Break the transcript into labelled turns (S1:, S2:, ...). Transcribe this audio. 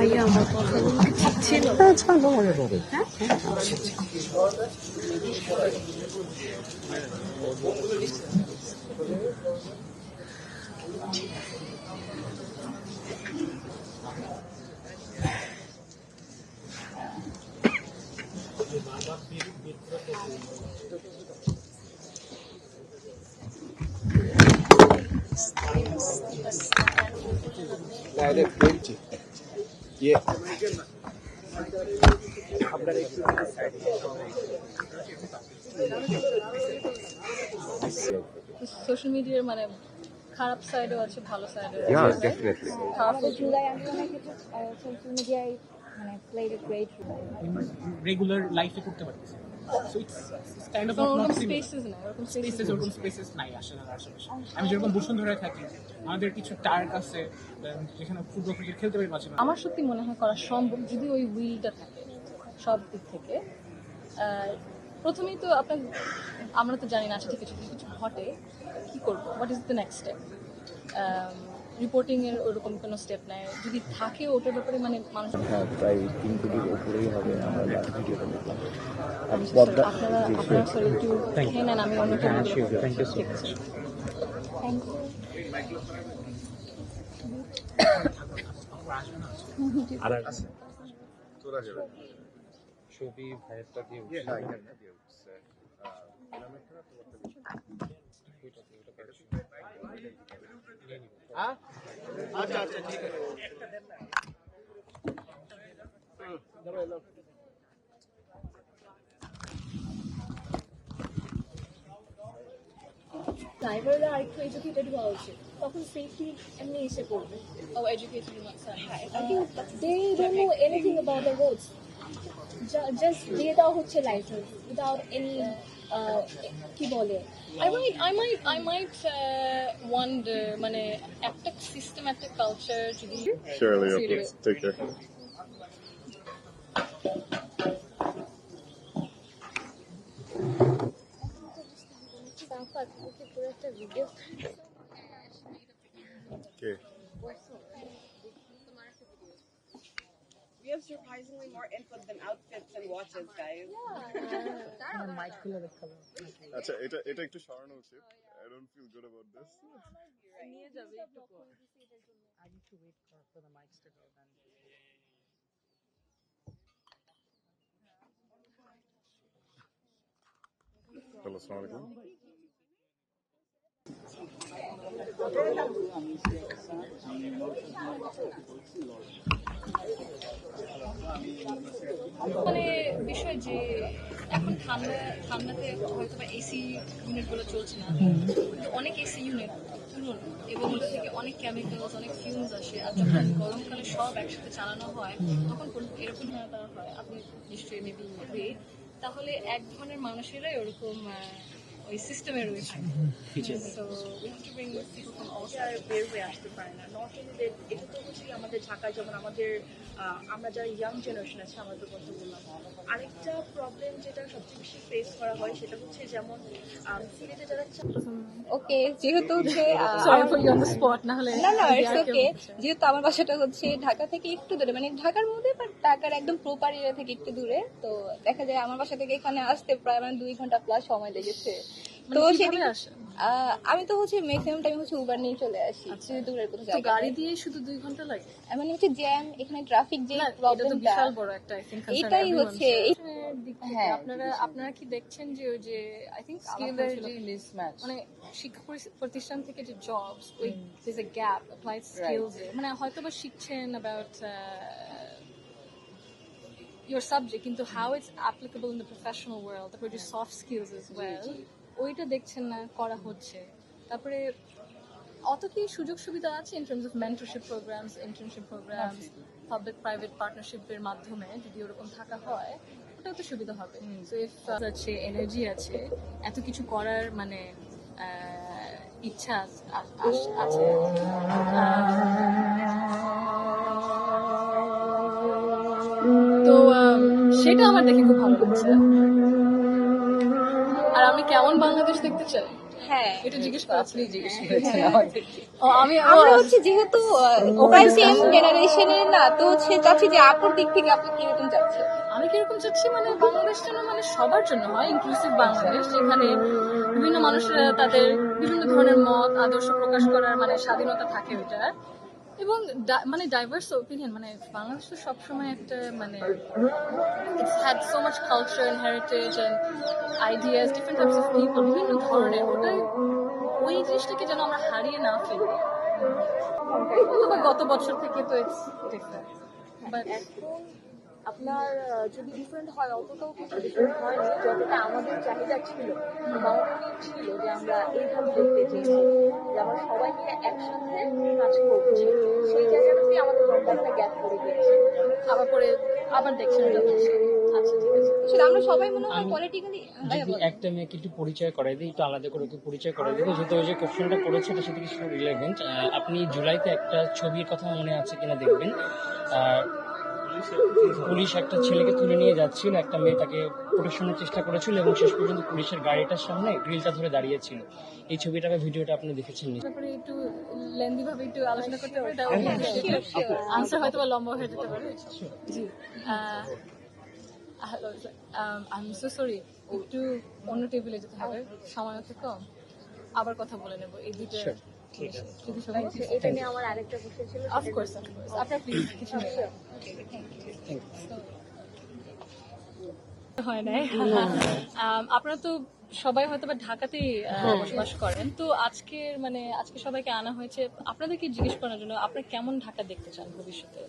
S1: ভাইয়া আমার কথা বলতে চাচ্ছিল। হ্যাঁ সোশ্যাল মিডিয়ার মানে খারাপ সাইডও আছে, ভালো সাইডও আছে।
S2: Yeah, definitely.
S3: আমাদের জুলাই আন্দোলনের ক্ষেত্রে সোশ্যাল মিডিয়ায় মানে played a great role.
S4: Regular লাইফে করতে পারতেছি। সো ইটস কাইন্ড অফ
S1: ওরকম
S4: নট
S1: স্পেসেস না, ওরকম
S4: স্পেসেস, ওরকম স্পেসেস নাই আসলে আশেপাশে। আমি যেরকম বসুন্ধরা থাকি, আমাদের কিছু টার্ক আছে যেখানে ফুটবল ক্রিকেট খেলতে পারি মাঝে মাঝে।
S1: আমার সত্যি মনে হয় করা সম্ভব যদি ওই উইলটা থাকে সব দিক থেকে। প্রথমেই তো আমরা তো জানি না, আচ্ছা ঠিক আছে যদি কিছু ঘটে কী করবো, what is the next step. রিপোর্টিংয়ের ওরকম কোনো স্টেপ নেয়, যদি থাকে ওটার ব্যাপারে মানে মানুষ
S2: প্রায় 3 কোটির উপরেই হবে আমরা ভিডিওটা দেখলাম।
S1: আপনারা সরি একটু খেয়ে নেন, আমি অন্য
S2: thank you so much.
S3: Thank you.
S2: আর
S5: ছবি ভাইয়েরটা দিয়ে
S4: আচ্ছা আচ্ছা ঠিক আছে।
S1: ড্রাইভাররা আরেকটু এডুকেটেড হওয়া উচিত, তখন সেফটি এমনি এসে পড়বে। ও educated
S3: I think they don't know anything about the roads. Just দিয়ে দেওয়া হচ্ছে লাইসেন্স without any কি বলে।
S1: I might wonder মানে একটা সিস্টেম, একটা কালচার যদি
S2: Surely, okay. Take care.
S3: পুরো একটা video.
S2: Okay.
S6: We have surprisingly more input than outfits and watches, guys.
S2: আচ্ছা এটা একটু সরানো উচিত। I don't feel good about this.
S1: নিয়ে যাবে একটু পর।
S2: Hello, আসসালামু আলাইকুম।
S1: মানে বিষয় যে এখন ঠান্ডাতে হয়তো বা এসি ইউনিটগুলো চলছে না, অনেক এসি ইউনিট পুরনো এবং ওটা থেকে অনেক কেমিক্যালস, অনেক ফিউমস আসে। আর যখন গরমকালে সব একসাথে চালানো হয় তখন এরকম দেওয়া হয়, আপনি নিশ্চয়ই মেবি এগ্রি, তাহলে এক ধরনের মানুষেরাই ওরকম ওই সিস্টেমে রয়েছে। So we have to bring people from all sides.
S7: বের হয়ে আসতে পারে না। নট অনলি এটা তো হচ্ছে আমাদের ঢাকায় যেমন আমাদের আমরা যারা ইয়াং জেনারেশন আছে আমাদের কথা বললাম। আরেকটা প্রবলেম যেটা সবচেয়ে বেশি ফেস করা হয় সেটা হচ্ছে যেমন সিলেটে যারা
S3: ওকে, যেহেতু হচ্ছে
S1: sorry for you on the spot, না হলে
S3: না ইটস ওকে। যেহেতু আমার বাসাটা হচ্ছে ঢাকা থেকে একটু দূরে, মানে ঢাকার মধ্যে বাট ঢাকার একদম প্রপার এরিয়া থেকে একটু দূরে, তো দেখা যায় আমার বাসা থেকে এখানে আসতে প্রায় মানে 2 ঘন্টা প্লাস সময় লেগেছে। তো সেদিন আমি তো হচ্ছে ম্যাক্সিমাম টাইম হচ্ছে উবার নিয়ে চলে আসি, যদি দূরের কোথাও যাই।
S1: গাড়ি দিয়ে শুধু 2 ঘন্টা লাগে?
S3: মানে হচ্ছে জ্যাম, এখানে ট্রাফিক যে প্রবলেমটা,
S1: বিশাল বড় একটা আই থিংক
S3: এটাই হচ্ছে।
S1: হ্যাঁ, আপনারা কি দেখছেন যে ওই যে আই থিংক স্কিলের যে মিসম্যাচ, মানে শিক্ষা প্রতিষ্ঠান থেকে যে জবস, ওই there's a gap applied skills মানে হয়তো বা শিখছেন about your subject, কিন্তু how it's applicable in the professional world, তারপরে যে সফট স্কিলস as well, ওইটা দেখছেন না, করা হচ্ছে। তারপরে অত কি সুযোগ সুবিধা আছে in terms of mentorship programs, internship programs, public private partnership এর মাধ্যমে যদি ওরকম থাকা হয় ওটাও তো সুবিধা হবে। সো ইফ আছে, এনার্জি আছে, এত কিছু করার মানে ইচ্ছা আছে, তো সেটা আমার দেখে খুব ভালো লাগছে। আর আমি কেমন বাংলাদেশ দেখতে চাই,
S3: হ্যাঁ
S1: এটা জিজ্ঞেস করা
S8: আপনি জিজ্ঞেস করেছেন আমাদেরকে।
S1: ও আমি
S3: আমরা হচ্ছে যেহেতু প্রায় সেম জেনারেশনের না, তো হচ্ছে চাচ্ছি যে আপুর দিক থেকে আপনি কিরকম চাচ্ছেন?
S1: আমি কিরকম চাচ্ছি মানে বাংলাদেশ যেন মানে সবার জন্য হয়, ইনক্লুসিভ বাংলাদেশ, যেখানে বিভিন্ন মানুষেরা তাদের বিভিন্ন ধরনের মত আদর্শ প্রকাশ করার মানে স্বাধীনতা থাকে ওইটা, এবং মানে ডাইভার্স ওপিনিয়ন। মানে বাংলাদেশ তো সবসময় একটা মানে it's had so much culture and heritage and ideas, different types of people, বিভিন্ন ধরনের, ওটাই ওই জিনিসটাকে যেন আমরা হারিয়ে না ফেলি। অথবা গত বছর থেকে তো ইটস ডিফারেন্ট, বাট
S7: এখন আপনার যদি ডিফারেন্ট হয় অতটাও কিন্তু ডিফারেন্ট হয়নি, যতটা আমাদের চাহিদা ছিল বা আমাদের ছিল যে আমরা এইভাবে দেখতে চেয়েছি যে আমরা সবাই মিলে একসাথে কাজ করছি, সেই জায়গাটাতেই আমাদের লম্বা একটা গ্যাপ পড়ে গিয়েছে।
S1: আবার দেখছেন এটা হচ্ছে। আচ্ছা ঠিক আছে।
S3: আসলে আমরা সবাই মনে হয় পলিটিক্যালি
S5: যদি একটা মেয়েকে একটু পরিচয় করাই দিই, একটু আলাদা করে একটু পরিচয় করাই দিই, যেহেতু ওই যে কোশ্চেনটা করেছে এটার সাথে কিছু রিলেভেন্ট। আপনি জুলাইতে একটা ছবির কথা মনে আছে কিনা দেখবেন, পুলিশ একটা ছেলেকে তুলে নিয়ে যাচ্ছিল, একটা মেয়ে তাকে প্রোটেকশনের চেষ্টা করেছিল এবং শেষ পর্যন্ত পুলিশের গাড়িটার সামনে গ্রিলটা ধরে দাঁড়িয়েছিল। এই ছবিটা বা ভিডিওটা আপনি দেখেছেন নিশ্চয়ই।
S1: তারপরে একটু লেন্দি ভাবে একটু আলোচনা করতে হবে, এটা আনসার হয়তো বা লম্বা হয়ে যেতে পারে। জি, আই এম সো সরি, একটু অন্য টেবিলে যেতে হবে, সময় হচ্ছে কম, আবার কথা বলে নেব এই দুটো। যদি সবাই
S7: এটা নিয়ে আমার আরেকটা কোশ্চেন ছিল।
S1: অফকোর্স আপনার প্লিজ কিছু নেই। হয় নাই। আপনারা তো সবাই হয়তো বা ঢাকাতেই বসবাস করেন, তো আজকে সবাইকে আনা হয়েছে আপনাদেরকে জিজ্ঞেস করার জন্য আপনারা কেমন ঢাকা দেখতে চান ভবিষ্যতে।